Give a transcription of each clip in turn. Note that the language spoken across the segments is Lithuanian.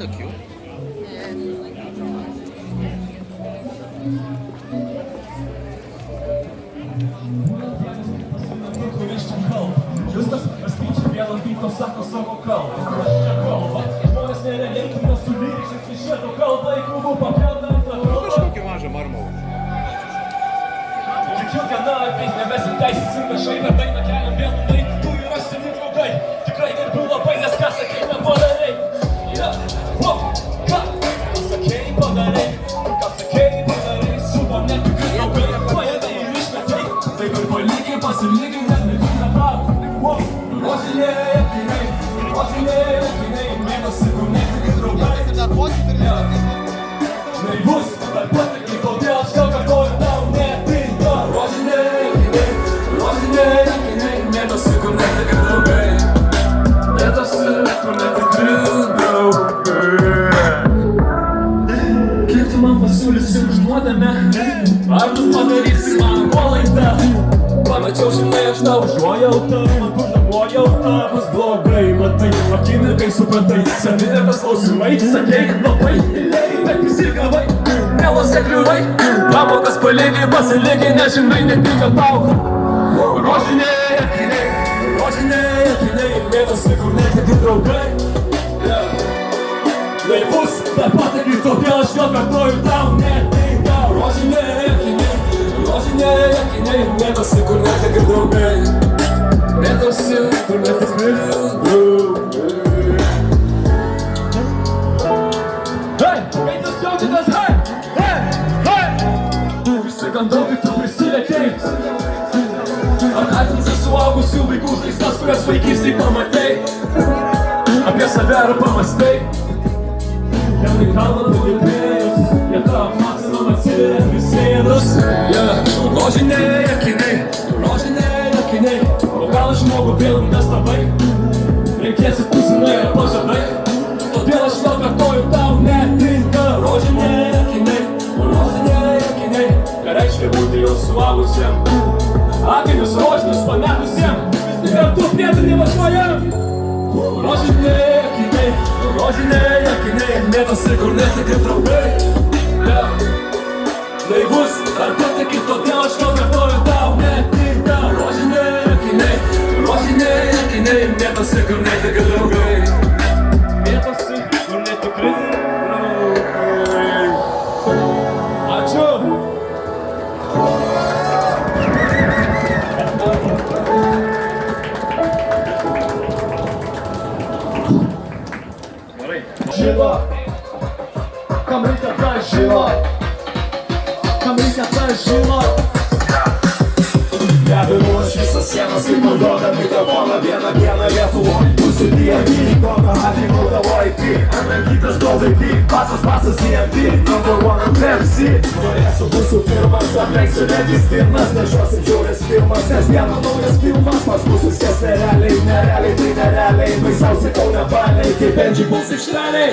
so cute. Justas, aš skaičiu vieną vyko sako savo kalbą. Aš čia kalbą, žmonės nerealiai kino su lyričiais iš šito kalbą į klubų papildant atrodo. Kažkokį mažą marmau. Tikiu, viena ateis nebesiteisinsim viešai, per dainą keliam vienai, tu yra seni draugai. Tikrai gerbiu labai, nes ką sakei nepadarei. Ką sakei padarei, ką sakei padarei, su manim tikrai draugai. Paėmė ir išmetei, taip ir palygiai pasilygiai, nes nežinau tau. Rožinėje akiniai, mėnosi kur netikri draugai. Naivus, bet patikiai, kodėl aš gal kartuoju tau netinka. Rožinėje akiniai, mėnosi kur netikri draugai. Mėtosi kur netikri draugai. Kiek tu man pasiūlysi už nuodėmę? Ar tu padarysi man nuolaidą? Pamačiau, žinai, aš tau užuojautą, man kur nuojauta bus blogai, matai, akimirkai supratai, savivertės klausimai, sakei, labai mylėjai, bet prisigavai, melose kliuvai, pamokas palygiai, pasilygiai, nežinai, netinka tau. Rožiniai akiniai, mėtosi kur netikri draugai. Naivus, bet patikiai, todėl aš vėl kartuoju tau netinka. Rožiniai akiniai, mėtosi kur netikri draugai. Mėtosi kur netikri draugai. Hei, kaip jūs jaučiatės, hei! Prisigandau, kai tu prisilietei. Atminsi suaugusių vaikų žaizdas, kurias vaikystėj pamatei. Apie save ar pamastei. Jam į kalną pagilbėjus, jie tavo apmąstynom atsiveria prisėdus. Rožiniai akiniai, o gal žmogų vėl investavai. Reikėsi tūsinai ar pažadai, todėl aš vėl kartuoju tau netinka. Rožiniai akiniai, ką reiškia būti jau suaugusiem. Akinius rožinius pametusiem, kartu prietinį važiuojam. Rožiniai akiniai, mėtosi kur netikri draugai. Naivus, ar patiki, todėl aš vėl kartuoju tau netinka. Rožiniai akiniai, mėtosi kur netikri draugai. Mėtosi kur netikri draugai. Ačiū! Žino, kam reikia tą žino. Neberuoš visas sienas, kaip man duoda mikrofoną. Vieną dieną Lietuvoj būsiu D&D, kono atį Moldavo IP. Anankytas duoda IP, pasas D&D, number one ant MC. Norėsiu būsiu pirmas, aplenksiu netys pirmas, nešiosiu džiaurės filmas, nes vieno naujas filmas. Pas mus viskas nerealiai, tai nerealiai, baisiausiai kaune baliai, kaip Benji bus aikšteliai.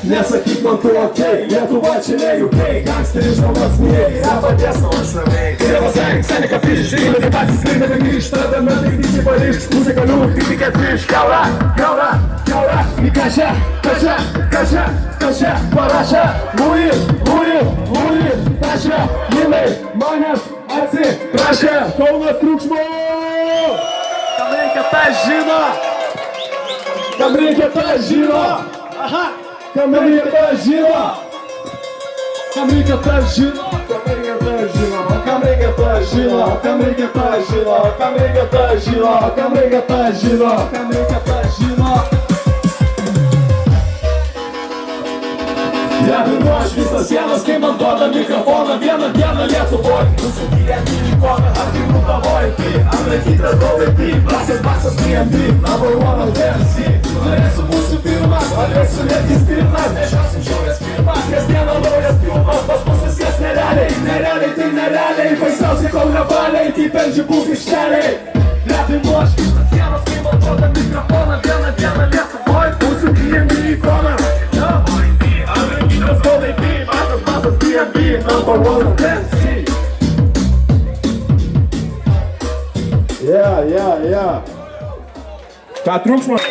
Nesakyk man tu okei, Lietuva čia ne UK, gangsteris žmogas mėjai, rapadės nors ramiai. Dievas venk, Seneca Fish, įmetė patys skrinėme grįžta, dame tik visi paryšk, muzikalių, tik ketvirš, kaura, į kažą, parašą, mūjį, tašą, jinai, manęs atsiprašė, Kaunas triukšmo! Kam reikia tą žino! Kam reikia tą žino! Neberuoš visas sienas, kai man duoda mikrofoną. Vieną dieną Lietuvoj būsiu D&D ikona, atį Moldavo IP. Anankytas duoda IP, basas D&D, number one ant MC. Norėsiu būsiu pirmas, norėsiu netys pirmas, nešiosim džiaurės filmas, nes vieno naujas filmas. Pas mus viskas nerealiai, tai nerealiai, baisiausiai kaune baliai, kaip Benji bus aikšteliai. Neberuoš visas sienas, kai man duoda mikrofoną. Vieną dieną Lietuvoj būsiu D&D ikona. Anankytas duoda IP, basas D&D, number one ant MC. Yeah. Ką triukšmas?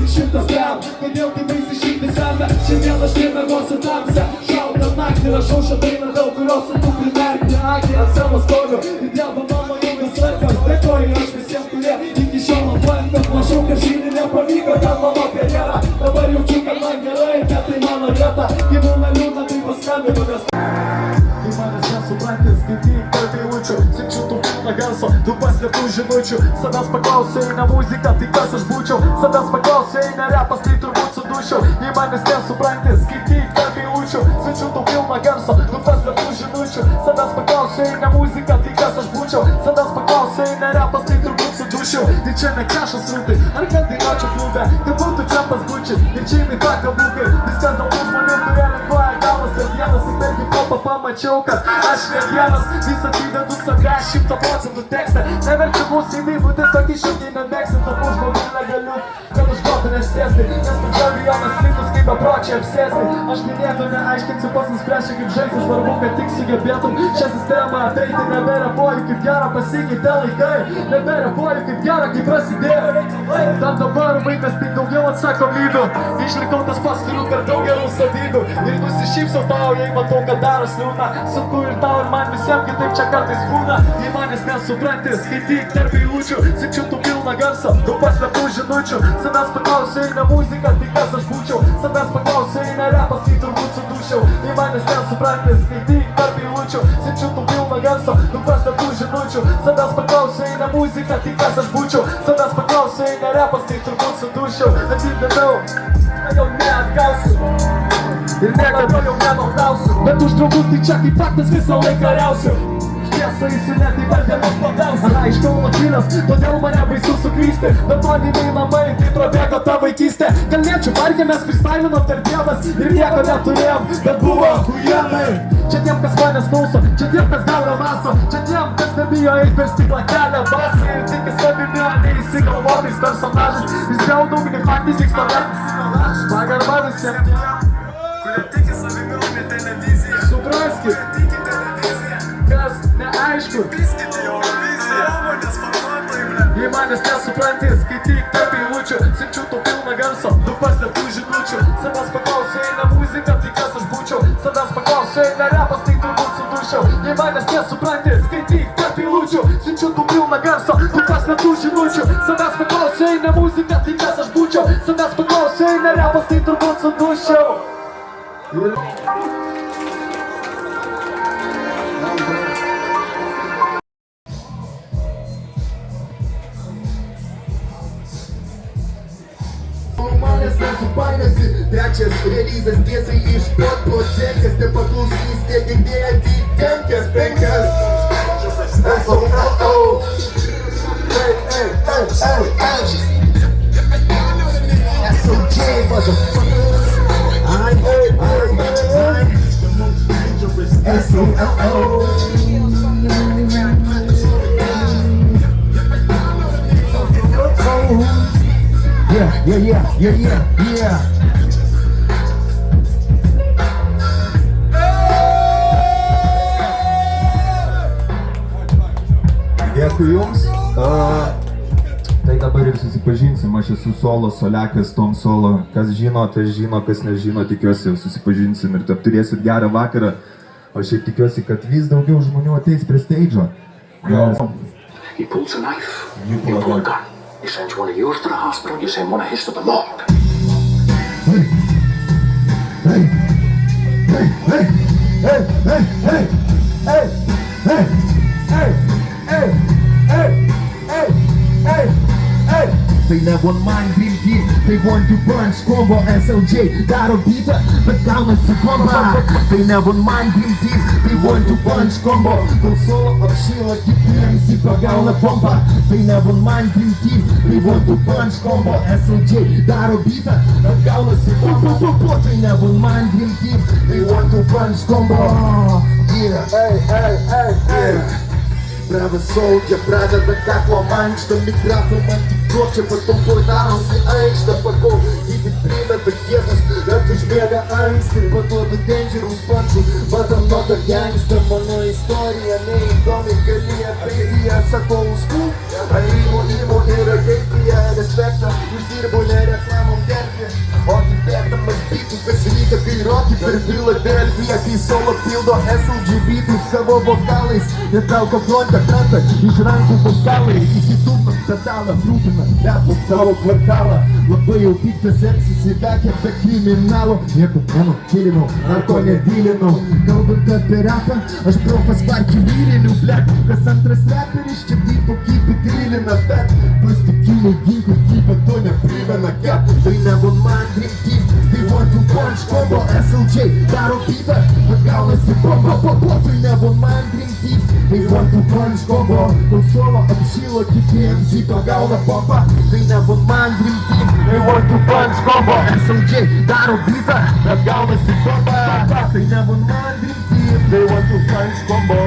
tik 100 gram. Kodėl gyvaisi širdis verda, šiandien aš nemiegosiu tamsią. Šaltą naktį rašau šią dainą, dėl kurios sunku primerkti akį ant savo stoviu. Ir dėl mano ilgas laikas, dėkoju aš visiems, kurie iki šiol man paėmė. Mačiau, kad šį nepavyko, ten mano karjera. Dabar jaučiu, kad man gerai, bet tai mano vieta. Kai būna liūdna, tai paskambinu, nes kai manęs nesuprantis, skaityk tarp eilučių, siunčiu tų pilną garso, tų paslėptų žinučių. Savęs paklausiu, eina muzika, tai kas aš būčiau. Savęs paklausiu, eina repas, tai turbūt sudušiau. Kai manęs nesuprantis, skaityk tarp eilučių, siunčiu tų pilną garso, tų paslėptų žinučių. Savęs paklausiu, eina muzika, tai kas aš būčiau. Savęs paklausiu, eina repas, tai turbūt sudušiau. Tai čia ne kažkas rūtai, ar kad dainuočiau klube, tai būtų čia pas Gucci. Ir čia įmai pakabukai, viskas dėl tų žmonių, kurie lengvoja galvas. Per dienas į tarkim popą pamačiau, kad aš ne vienas, vis atidedu save 100% tekstą. Neverčiu mūsų įvybų, tiesiog iššūkiai nemėgsim, tapau žmogų negaliu, kad už kotų nesėsti. Nes tu džiaugiamas likus kaip bepročiai apsėsti. Aš minėtų neaiškinsiu, pats nuspręšiu kaip žaisti. Svarbu, kad tik sugebėtum šią sistemą apeiti. Neberepuoju kaip gera pasikeitė laikai, neberepuoju kaip gera kaip prasidėjo. Tam dabar vaikas tik daugiau atsakomybių. Išlikau tas pats, turiu per daug gerų savybių. Ir nusišypsau tau, jei matau, kad daros liūna. Sunku ir tau ir man visiems kitaip čia kartais būna. Jei manęs nesupranti, skaityk tarp eilučių, siunčiu tų pilną garsą, tų paslėptų žinučių. Savęs paklausiu, eina muzika, tai kas aš būčiau. Savęs paklausiu, eina repas, tai turbūt sudušiau. Jei manęs nesupranti, skaityk tarp eilučių, siunčiu tų pilną garsą, tų paslėptų žinučių. Savęs paklausiu, eina muzika, tai kas aš būčiau. Savęs paklausiu, eina repas, tai turbūt sudušiau. Atidėmiau, jau neatgausiu ir niekada jau nenaudausiu. Bet už draugus tai čia kaip faktas visą laiką riausiu. Tiesa įsinė, tai per dienos labiausiai. Ana iš Kauno kilęs, todėl mane baisu suklysti. Bet maniniai namai, tai prabėgo ta vaikystė. Kalniečių parke mes freestylinom tarp dienas ir nieko neturėjom, bet buvo huijanai. Čia tiem, kas manęs klauso, čia tiem, kas galva maso, čia tiem, kas nebijo eit per stiklą kelią basą. Ir tiki savimi, neįsigalvotais personažais. Vis dėl daug faktais vyksta vertis. Pagarba visiems tiem, kurie tiki savimi, o ne televizija. Supraskit, kurie tiki televiziją, kas neaišku. Piskite Euroviziją, nuomonės formuotojai, ble. Jei manęs nesupranti, skaityk tarp eilučių, siunčiu tų pilną garso, tų paslėptų žinučių. Savęs paklausiu, eina muzika, tai kas aš būčiau. Savęs paklausiu, eina repas, tai turbūt sudušiau. Jei manęs nesupranti, skaityk tarp eilučių, siunčiu tų pilną garso, tų paslėptų žinučių. Savęs paklausiu, eina muzika, tai kas aš būčiau. Savęs paklausiu, eina repas, tai turbūt sudušiau. Manęs nesupainiosi, trečias releasas tiesiai iš podplotėkės. Nepaklausys tie girdėję tik kenkės penkias. S.O.O. S.O.J. motherfucker. S.O.O. Yeah. Dėkui jums. Tai dabar ir susipažinsim, aš esu solo, soliakas, Tom Solo. Kas žino, tas žino, kas nežino, tikiuosi susipažinsim ir turėsit gerą vakarą. O šiaip tikiuosi, kad vis daugiau žmonių ateis prie stage'o. He pulls a knife, you pull a gun. You send one of yours to the hospital, you send one of his to the morgue. They never mind being deep, they want to punch combo SLJ daro beatą, bet gaunasi bomba. They never mind being deep, they want to punch combo. Kol solo apšyla, kitiems įpagauna bomba. They never mind being deep, they want to punch combo SLJ daro beatą, bet gaunasi bomba. They never mind being deep, they want to punch combo. Yeah. Bravo soldier, pradeda kaklo mankštą, mikrofą man tik duok, čia patalpoj darosi aikštą, pakol jį tik primeta kietas, bet užbėga anksti, paduodu dangerous punchų, matam notą gangstą, mano istorija neįdomi, gali apeiti ją, sakau skų, ar įmo ir ateityje respektą, uždirbu ne reklamom, pildo SLG beatus savo vokalais. Ir trauko frontą krantą iš rankų vokalai. Iki dugno pedalą rūpina repo savo kvartalą. Labai jau piktas eksis įvekė be kriminalo. Nieko nenukilinau, narko nedylinau. Kalbant apie repą, aš profas varkių lyrinių, blek. Kas antras reperis čia tipo kypi grilina, bet plastikinių ginklų kypa to neprimena, ket. Tai ne One Man Dream Team, tai One Two Punch Combo. SLJ daro beatą, bet gaunasi bomba. Tai ne One Man Dream Team, tai One Two Punch Combo. Kol solo apšylo, kiti MC pagauna bombą. Tai ne One Man Dream Team, tai One Two Punch Combo. SLJ daro beatą, bet gaunasi bomba. Tai ne One Man Dream Team, tai One Two Punch Combo.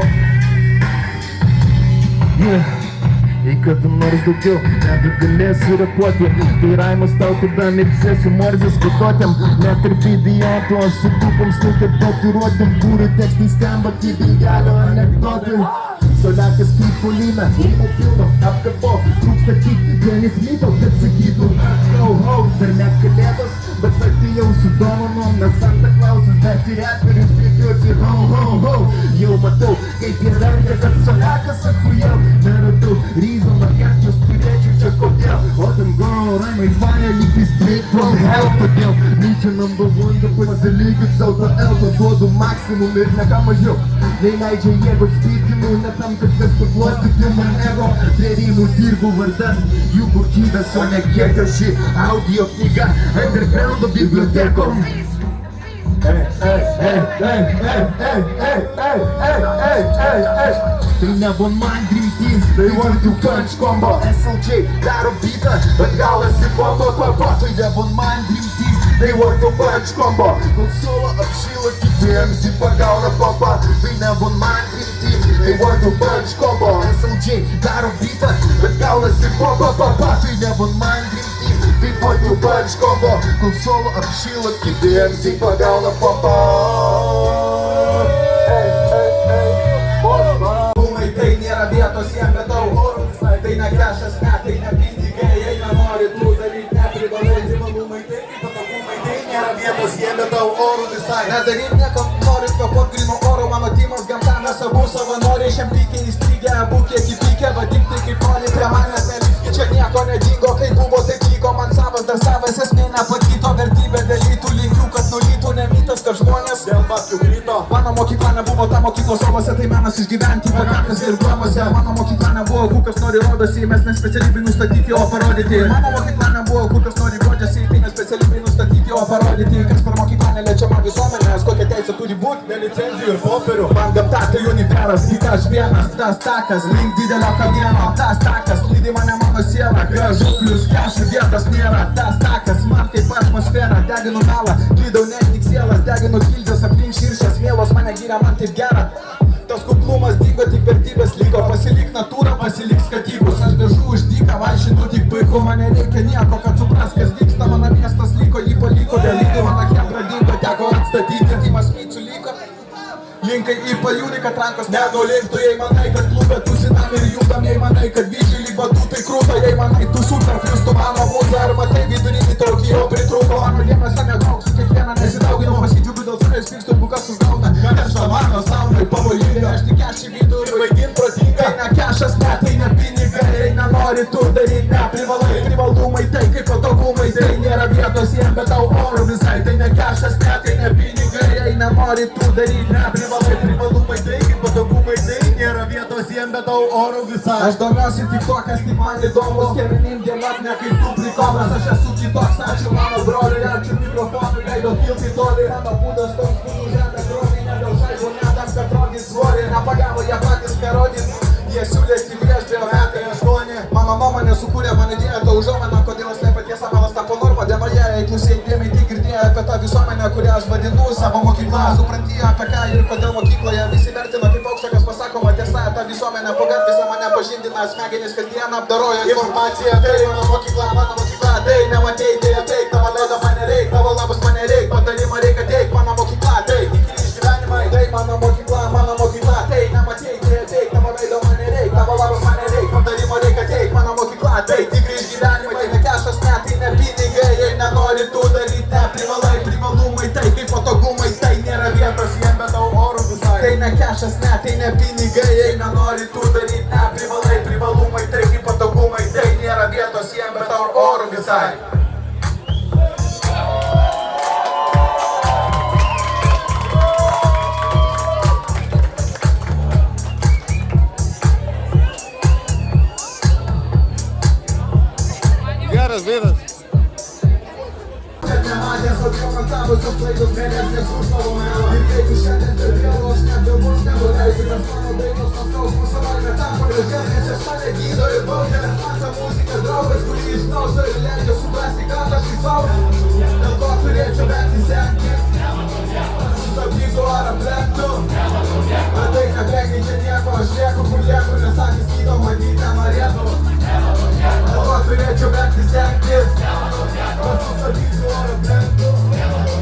Jei kada nors daugiau nebegalėsiu repuoti, tai raimas tau tada mirksėsiu morzės kodotėm. Net ir idiotų aš su tupom stukia tatuiruotėm, kurių tekstai skamba kaip ilgelio anekdotai. Soliakas kaip Polina, rimo pilno, apkapo, trūksta tik vienis myto, kad sakytų ho, dar ne kalėdos, bet atėjau su dovanom, nes Santa Clausas, bet ir reperis priekiuosi ho. Jau matau, kaip jie verkia, kad Soliakas achujau, neradau ryzo, markečios turėčiau čia kodėl. O ten goro raimai vaja, lyg tai straight from hell, todėl Nyčia number one, kad pasilygit sau to elto, duodu maksimum ir ne ką mažiau. Nei leidžia jėgos spytinų, ne tam, kad kas paglostytų man ego. Prie rymų dirbu vardan jų kokybės, o ne kiekio ši audio knyga undergroundo bibliotekom. Tai ne One Man Dream Team, tai One Two Punch Combo. SLJ daro beatą, bet galasi bomba. Tai ne One Man Dream Team, tai One Two Punch Combo. Kol solo apšyla, kiti MC pagauna bombą. Tai ne One Man Dream Team, tai One Two Punch Combo. SLJ daro beatą, bet galasi bomba. Tai ne One Man Dream Team, tai One Two Punch Combo. Kol solo apšyla, kiti MC pagauna bombą. Tai nėra vietos jiem, bet tau oro visai. Tai ne kešas, ne, tai ne pinigai. Jei nenori tų daryt, neprivalai. Privalumai tai kaip patogumai. Tai nėra vietos jiem, bet tau oro visai. Nedaryt nieko, nori kvėpuot grino oro. Mano timas gamta, mes abu savanoriai. Šiam pykiai įstrigę, abu kiek įpykę. Vadink tai kaip nori, prie manęs neliski. Čia nieko nedingo, kai buvo taip vyko. Man savas, dar savas esmė nepakito. Vertybė dalytų, linkiu, kad nulytų. Nemitas, kad žmonės dėl babkių krito. Mano mokykla nebuvo ta mokyklos ovose, tai menas išgyventi vakakas ir plamuose. Mano mokykla nebuvo, kukas nori rodosi, mes ne specialybė nustatyti, o parodyti. Mano mokykla nebuvo, kukas nori godžiasi, tai ne specialybė nustatyti, o parodyti. Kas per mokyklą neliečiama visuomenės, kokia teisė turi būti, be licenzijų ir popierių. Man gamta tai uniperas, lyg aš vienas, tas takas, link didelio kamieno. Tas takas, lydi mane mano siela, gražu plius kešų vietos nėra. Tas takas, man kaip atmosfera, deginu melą, klydau ne tik sielas, deginu gildžias aplink širšės, mielos mane gyria, man taip gera. Tas kuklumas dingo, tik vertybės liko. Pasilik natūrą, pasilik skatybus. Aš vežu už dyką, vaišinu tik puiku. Mane reikia nieko, kad supras, kas vyksta. Mano miestas liko, jį paliko. Dalykų mano chebra dingo, teko atstatyti. Timas Mycių liko. Linkai į pajūrį, kad rankos nenolinktų. Jei manai, kad klubė tusinam ir judam. Jei manai, kad vyžiai lyg batutai krūta. Jei manai, tu super kristų mano mūzą. Ar matai vidurinį tokį jau pritrūko. Mano dėmesio nedaug, su kiekviena nesidauginu. Pasidžiugiu dėl savęs, pykstu, bukas užgauna. Karšto mano saunai pavojingai. Aš tik kešį vidų ir vaidin protingai. Ne kešas, ne, tai ne pinigai. Jei nenori tu daryt, neprivalai. Privalumai tai kaip patogumai. Tai nėra vietos jiem, bet tau oro visai. Tai ne kešas, ne, tai ne pinigai. Jei nenori tu daryt, neprivalai. Privalumai tai kaip patogumai. Tai nėra vietos jiem, bet tau oro visai. Aš domiuosi tik to, kas tik man įdomus. Kemenim dienot, ne kaip tu prikomas. Aš esu kitoks, ačiū mano broliui. Ačiū mikrofonui, leido kilti toli. Mano būdas toks, kurių žemė krovė. Dėl žaibo netams, kad rodys svorį. Nepagavo jie patys, ką rodyt. Jie siūlėsi prieš 2 metai 8. Mano nuomonė sukūrė man idėją to užuomeną. Kodėl slėpia tiesą, melas tapo norma dienoje. Eiklusiai dėmiai tik girdėjo apie tą visuomenę, kurią aš vadinu savo mokyklą. Supranti apie ką ir kodėl mokykloje visi vertina kaip aukso, kas pasakoma tiesa. Ta visuomenė po gatvėse mane pažindina, smegenys kasdien apdaroja informaciją. Tai mano mokykla, tai nematei, tai ateik. Tavo leido mane reik, tavo labas mane reik. Patarimą reikia teik, mano mokykla, tai tai mano mokykla, tai nematei, tai ateik, tavo veido mane reik, tavo labas mane reik, patarimo reikia teik, mano mokykla, tai tikri išgyvenimai, ne kešas, ne, tai ne pinigai, jei nenori tu daryt, neprivalai, privalumai, tai kaip patogumai, tai nėra vietos jiem, bet tau oro visai. Geras vyras. Net nematęs, o promatavusios klaidos geresnės už tavo melą. Ir jeigu šiandien per vėlu, aš nebebus nenuleisiu, nes mano dainos nuo skausmo savaime tampa gražesnės. Aš mane gydo ir baudžia, nes man ta muzika draugas, kurį išklauso ir leidžia suprasti, ką aš įsausiu. Dėl to turėčiau vengti sekti, sustabdytų ar aplenktų. Bet tai nebekeičia nieko, aš lieku kur lieku, nes akis gydo matyti nenorėtų. Dėl to turėčiau vengti sekti, sustabdytų ar aplenktų.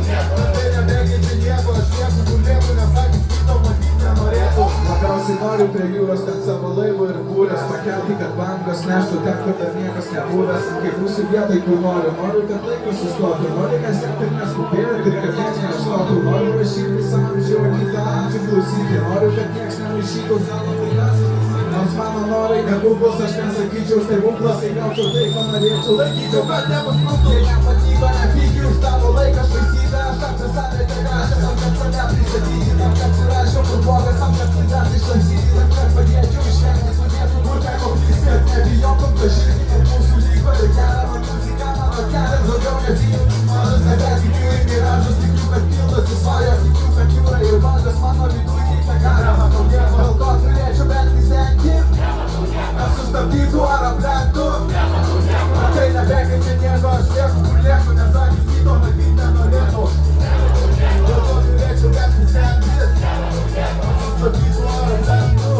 Bet tai nebekeičia nieko, aš lieku kur lieku, nes akis gydo matyti nenorėtų. Labiausiai noriu prie jūros ten savo laivų ir būrės pakelti, kad bangos neštų ten, kur dar niekas nebuvęs. Kaip mūsų vietai, kur noriu, kad laikas sustotų. Noriu nesekti ir neskubėti ir kad nieks neišstotų. Noriu rašyti visą amžių, o kitą amžių klausyti. Noriu, kad nieks nemaišytų savo dainas. Nors mano norai nebūbus, aš nesakyčiau stebuklas, jei gaučiau tai, ko norėčiau, laikyčiau, bet nebus mūsų. Jei nepatiko, nepyki už tavo laiką švaistyti. Aš apie save tegrašę, tam kad save pristatyti, tam kad surašiau kur blogas, tam kad klaidas išlaisyti, tam kad padėčiau išvengti tų vietų, kur teko klysti. Bet nebijotum pažinti, kad mūsų liko ir keliama muzika, mano kelias daugiau nesijaučiu mažas. Nebetikiu į miražus, tikiu, kad pildosi svajos, tikiu, kad jūra ir bangas mano vidų įteikia garą. Matau Dievo, dėl to turėčiau bent įsengti, nesustabdytų ar aplenktų. Tai nebekeičia nieko, aš lieku kur lieku, nes akis gydo matyti nenorėtų. Dėl to turėčiau bent įsengti, nesustabdytų ar aplenktų.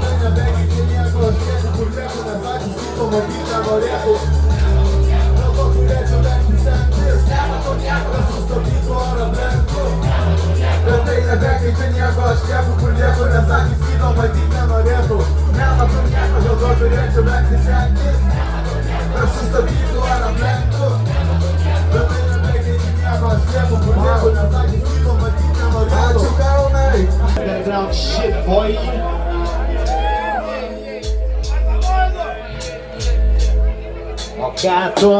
Tai nebekeičia nieko, aš lieku kur lieku, nes akis gydo matyti nenorėtų. Dėl to turėčiau bent įsengti, nesustabdytų ar aplenktų. Bet tai nebekeičia nieko, aš lieku kur lieku, nes akis gydo matyti nenorėtų. Nematau nieko, dėl to turėčiau bent įsengti, nesustabdytų ar aplenktų. Bet tai nebekeičia nieko, aš lieku kur lieku, nes akis gydo matyti nenorėtų. Ačiū Kaunai! Underground shit, boy. O ką tu?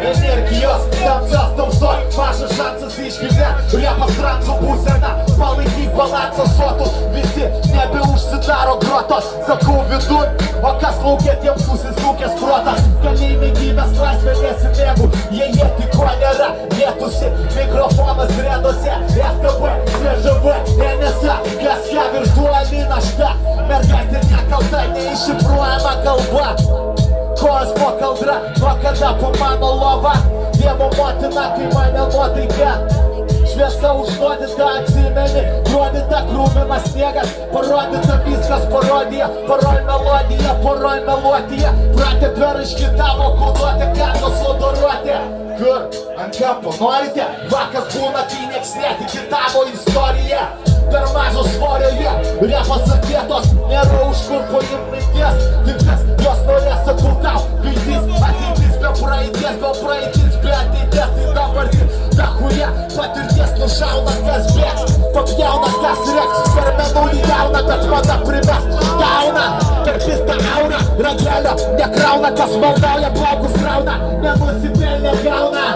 Energijos, tamsios tamsoj, mažas šansas išgyvent. Repas transų būsena, palaikyk balansą sotų. Visi nebeužsidaro grotos, sakau vidun. O kas laukia tiems susisukęs protas. Kalėjime gyvės laisvė nesimėgų, jie tiko nėra. Vietusi mikrofonas drenuose, FKB, CŽV, NSA. Kas ją virtuali našta, mergaitė nekalta, neiššifruojama kalba. Kojas po kaldra, nuo kada po mano lova. Dievo motina, kai mane nuotaika šviesa užnuodyta, atsimeni. Rodyta krūvinas sniegas, parodyta viskas parodija. Paroj melodija, paroj melodija. Pratė peraiški tavo koduotė, kartos odoruotė. Kur ant kampo norite? Vakas būna, kai nieks netiki tavo istoriją. Per mažo svorio jie, repas atėtos, nėra už kur paim minties. Tik kas jos norės, sakau tau, gaidys, ateitis be praeities, be ateities. Tai dabartis, ta chuja, patirties nušauna, kas bėgs, papjauna, kas reks. Per menulį jauna, bet mada primes, gauna, per pistą auna, ragelio nekrauna, kas maldauja, plaukus rauna, nenusipelnė gauna.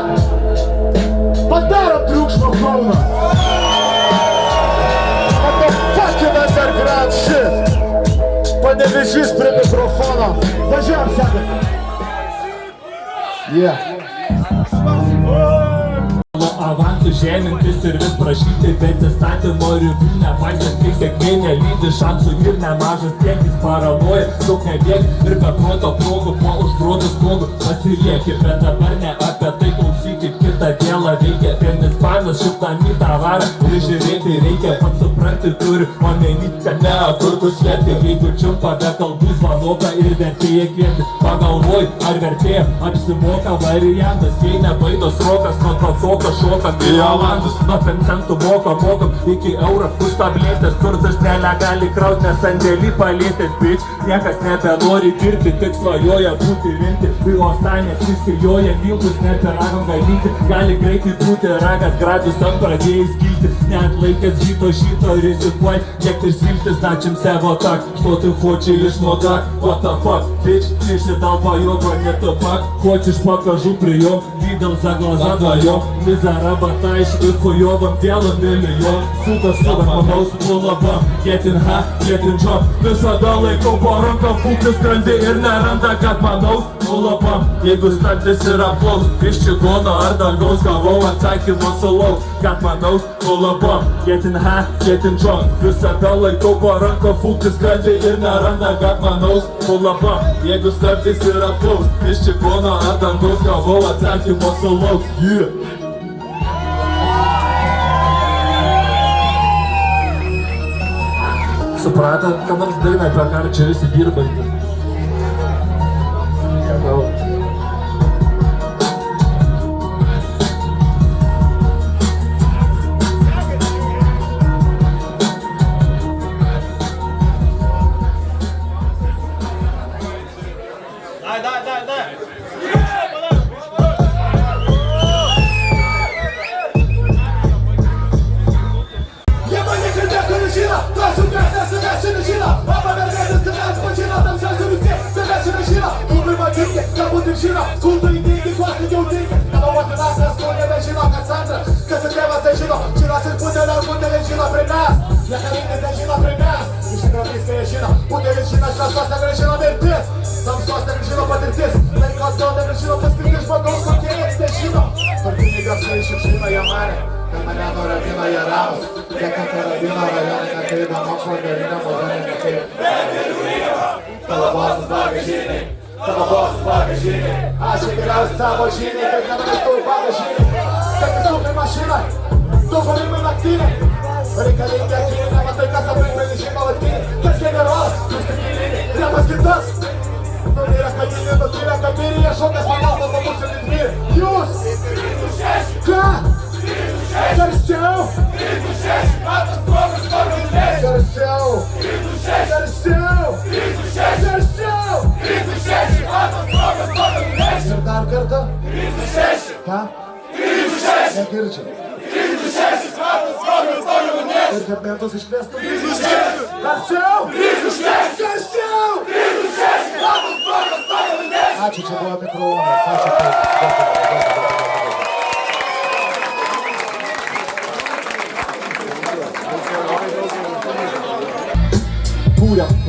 Padarom triukšmo Kauną. Fucking underground shit. Panevėžys prie mikrofono. Važiuojam, sekant. Yeah. Avansų žemintis ir vis prašyti, bet įstatymo ribų nepaisant, kai sėkmė nelydi šansų ir nemažas kiekis paranoja, daug nebėgi ir be proto progų po užbrodo stogu pasilieki, bet dabar ne apie tai klausyti, kitą dėlą veikia tenis panas, šitą mytą varą ir žiūrėti reikia, pats supranti turi omeny, kad ne turkus slėpti, jeigu čiumpa be kalbų zvanoka ir vertėja kvieti, pagalvoj ar vertėja apsimoka variantas, jei nebaidos rokas nuo to šoka, tai Olandus nuo pencentų mokam iki eurą už tabletės, turtas nelegali kraut, nes sandėlį palėtės, bitch, niekas nebenori dirbti, tik svajoja būti rimti, tai Ostanės įsijoja miltus, ne per ragom galyti, gali greitai būti ragas, gradus ant pradėjus kilti. Net laikęs šito rizikuoj, kiek ir sviltis, načim sevo tak. Что ты хочешь, но так, what the fuck, bitch, ты считал поёба, это факт. Хочешь, покажу прием, видел за глаза вдвоем. Ты заработаешь и хуёвым делом миллион. Сука, манau su labam, getting high, getting drunk. Visada laikau po ranką, fūkis skrandi ir neranda, kad manau su labam. Jeigu standis yra plaus, iš čigono ar dangaus gavau atsakymą sulaus, kad manau su labam, getting high, getting drunk. Visada laikau po ranką, fūkis skrandi ir neranda, kad manau su labam. Jeigu standis yra plaus, iš čigono ar dangaus gavau atsakymą sulaus. Yeah. Suprato, kad nors daina apie ką čia visi dirbantis. Aš įgriausiu savo žiniai, kad nenumestu į bagažinį. Kad įsūkai mašiną, du parimai naktiniai. Reikalingi akiniai, nematai kas aplinkui nežino latinį. Kas generolas, jūs tik įlinį, remas kitas. Nulyrė kalinį, nutyrė kabinį, jie šokas manautas, o mūsų didvyri. Jūs! Ką? Garsiau! Garsiau! Garsiau! Garsiau! Ir dar kartą? Ką? Negirdžiu. Ir kad mentus iškviestų? Garsiau! Garsiau! Ačiū, čia buvo mikrofonas. Ačiū.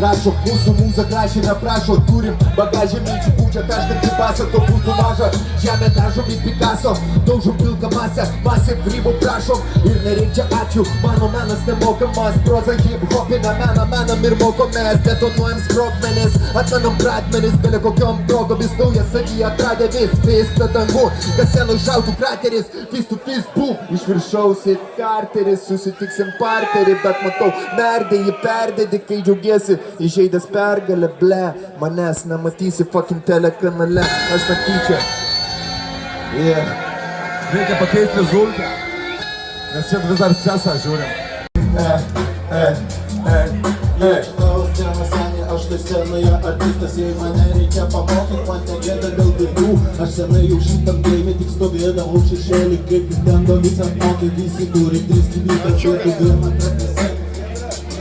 Rašo, mūsų mūza gražiai neprašo, turim bagažę minčių pučia, peržvelgti pasą, to būtų maža. Žemė dažom į Picasso, daužom pilką masę, masę grybų prašom. Ir nereikia ačiū, mano menas nemokamas, proza hip-hopinę meną menam ir mokomės. Detonuojam sprogmenis, atmenam pradmenis, belė kokiom drogomis, naują savį atradę vis petangu. Kas senų žautų krateris, fist to fist, boom. Iš viršaus į karteris, susitiksim parterį, bet matau, merdė jį perdėdi, kai džiaugiesi. Įžeidęs pergalę, ble, manęs nematysi fucking telekanale, aš netyčia. Reikia pakeisti zulkę, nes čia vis dar sesą žiūrim. Aš tai scenoje artistas, jei mane reikia pamokyt, man tegėda dėl bėdų. Aš senai jau šitam game tik stovėdavau šešėlį, kaip Nintendo visą mokai, visi turi 3 gyvybės, ir tu man pratęsi.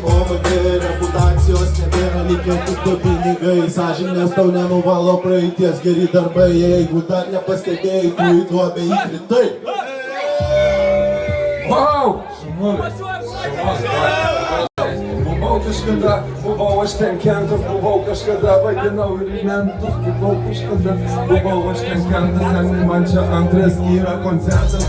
OMG reputacijos nebėra, likę tik to pinigai. Sąžinės tau nenuvalo praeities geri darbai. Jeigu dar nepastebėjai, tu į duobę įkritai. Wow! Buvau kažkada, buvau aš ten kentas, buvau kažkada, vaidinau elementus, buvau kažkada, buvau aš ten kentas, man čia antras yra koncertas.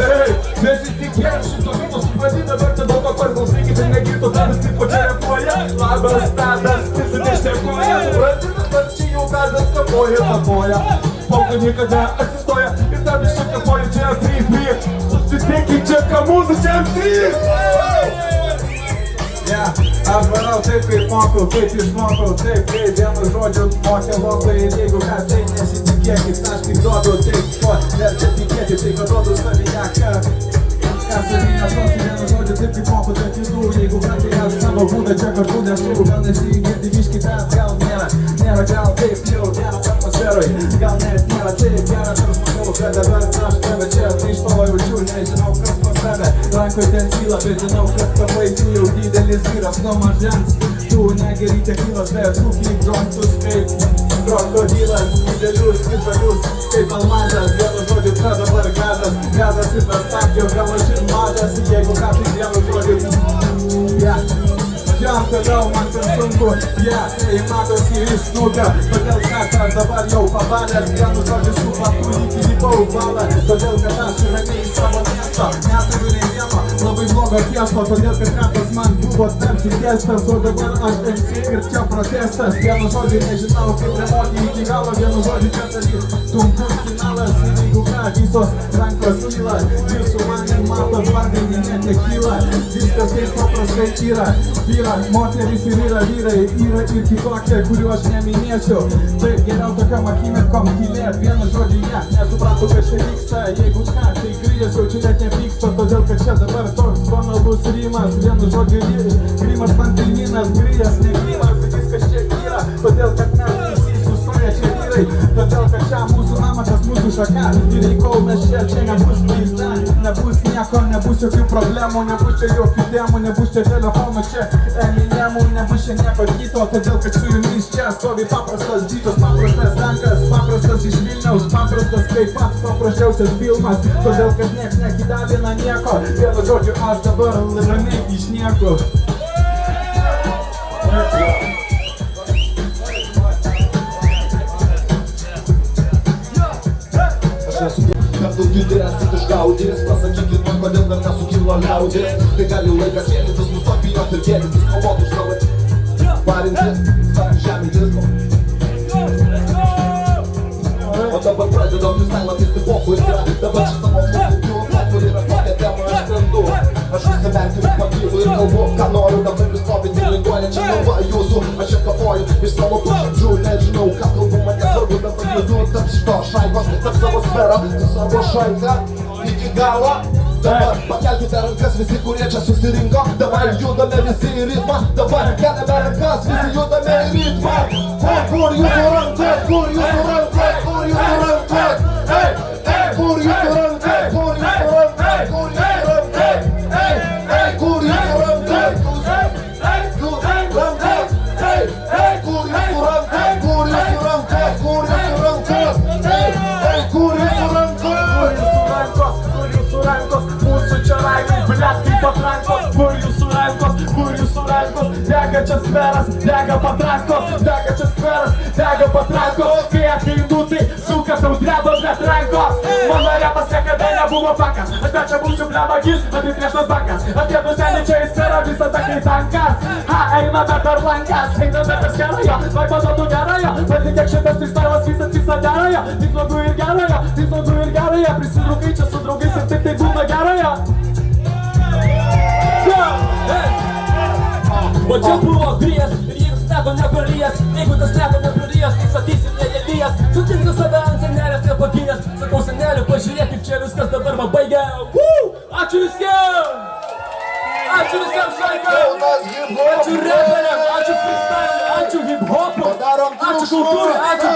Ei, nesitikėk šito vitos, vadina dabar čia daug ko klausykite, negirtų, tadas tik po čia repuoja. Labas, tadas, prisidėštėkoja, supranti, dabar čia jau tadas kapoja, papoja. Pauka niekada atsistoja ir tadas čia kapoja, čia free. Susitikit čia, ką mūsų čia free. Aš varau taip, kaip mokau, kaip išmokau, taip, kaip vienu žodžiu mokė labai. Ir jeigu ką tai nesitikėkit, aš tik duodu taip, ko verčia tikėti, tai kad duodu savyje, kad ką savyje tos vienu žodžiu, taip kaip mokau, tai kitų. Jeigu ką tai aš savo būdą čia kartu nesu, gal nesigirdi biškį ten, gal nėra gal taip jau, nėra atmosferoj, gal net nėra taip, nėra tarp žmonių, kad dabar aš tave potencialą, bet žinau, kad tapai tu jau didelis vyras nuo mažens. Tu negeri tekilas, bet tu kaip džontus, kaip krokodilas, didelius, kaip žalius, kaip almandas. Vienu žodžiu, ką dabar gazas, gazas ir tas stabdžio, gal aš ir mažas, jeigu ką tai vienu žodžiu. Jam toliau man per sunku, tai matosi iš snūga. Todėl kad aš dabar jau pabalęs, vienu žodžiu su patu įlipau balą. Todėl kad aš ramiai savo miesto neturiu nei vieno labai blogo tiesto. Todėl kad rapas man buvo tarsi tiestas, o dabar aš MC ir čia protestas. Vienu žodžiu nežinau kaip remoti iki galo, vienu žodžiu čia dalyt. Tunkus finalas, jeigu ką, visos rankos kyla. Ir su manim mato varginį netekyla. Viskas kaip paprastai yra moteris ir yra vyrai, yra ir kitokie, kuriuo aš neminėsiu. Taip, geriau tokiam akimirkom tylėt, vienu žodžiu nesuprantu, kas čia vyksta. Jeigu ką, tai grįžau, čia net nepyksta, todėl kad čia dabar toks banalus rimas. Vienu žodžiu rimas man kaimynas, grįžęs ne rimas, bet viskas čia yra. Todėl kad mes visi sustoję čia vyrai, todėl kad čia mūsų namatas, mūsų šaka. Ir kol mes čia nebus vaizda, nebus nieko, nebus jokių problemų, nebus čia jokių demų, nebus čia telefonų, čia Eminemų, nebus čia nieko kito, todėl kad su jumis čia stovi paprastas džitos, paprastas tankas, paprastas iš Vilniaus, paprastas kaip pats paprasčiausias filmas, todėl kad nieks nekidalina nieko, vienu žodžiu aš dabar ramiai išnieku. Per daug judės, tik išgaudys. Pasakykit man, kodėl dar nesukilo liaudės. Tai gali laikas vienytis, nustok bijot ir gėdytis. Kovot už savo parintis, sakant žemintis. O dabar pradedam freestyle apie popų ir yra. Dabar čia savo flukų, popų yra tokia tema, aš skrendu. Aš užsimerkiu, pakylu ir kalbu, ką noriu. Dabar vis stovit ir linguojančią kalbą jūsų. Aš čia kapoju iš savo pušadžių, nežinau, ką kalbu, man nesvarbu. Dabar judu tarp šito šaikos, tarp savo sferą, tu savo šaiką iki galo. Dabar pakelkite rankas visi, kurie čia susirinko. Dabar judame visi į ritmą. Dabar keliame rankas, visi judame į ritmą. Kur jūsų rankas, kur jūsų rankas, kur jūsų rankas. Kur jūsų rankas, kur jūsų rankas, kur jūsų rankas. Kur jūsų rankas, kur jūsų rankas. Kur jūsų rankas, kur jūsų rankas, kur jūsų rankas. Kur jūsų rankos, mūsų čia raimai, blet kaip patrankos. Kur jūsų rankos, kur jūsų rankos. Dega čia skveras, dega patrankos. Dega čia skveras, dega patrankos. Kai ateinu, tai suka tau dreba blet rankos. Mano repas niekada nebuvo pankas. Aš bet čia būsiu blevagis, apiplėštas bankas. Atėdu senį čia į sferą, visada kai tankas. Eina be per lankas, eina be per skerajo. Vai padodu gerajo, patikėk šitas freestylas visą derajo. Tik blogu ir gerajo, tik blogu ir gerajo. Prisidrukai čia su draugais ir tik tai būna gerajo. O čia buvo grijas ir jiems neko neprarijas. Jeigu tas neko neprarijas, tai sakysim neėlijas. Sutinku save ant senelės nepagijęs. Sakau seneliu, pažiūrėk kaip čia viskas dabar man baigia. Ačiū visiems! Ačiū visiems šaikam! Ačiū reperiam, ačiū freestyle, ačiū hip hopui, ačiū kultūrai, ačiū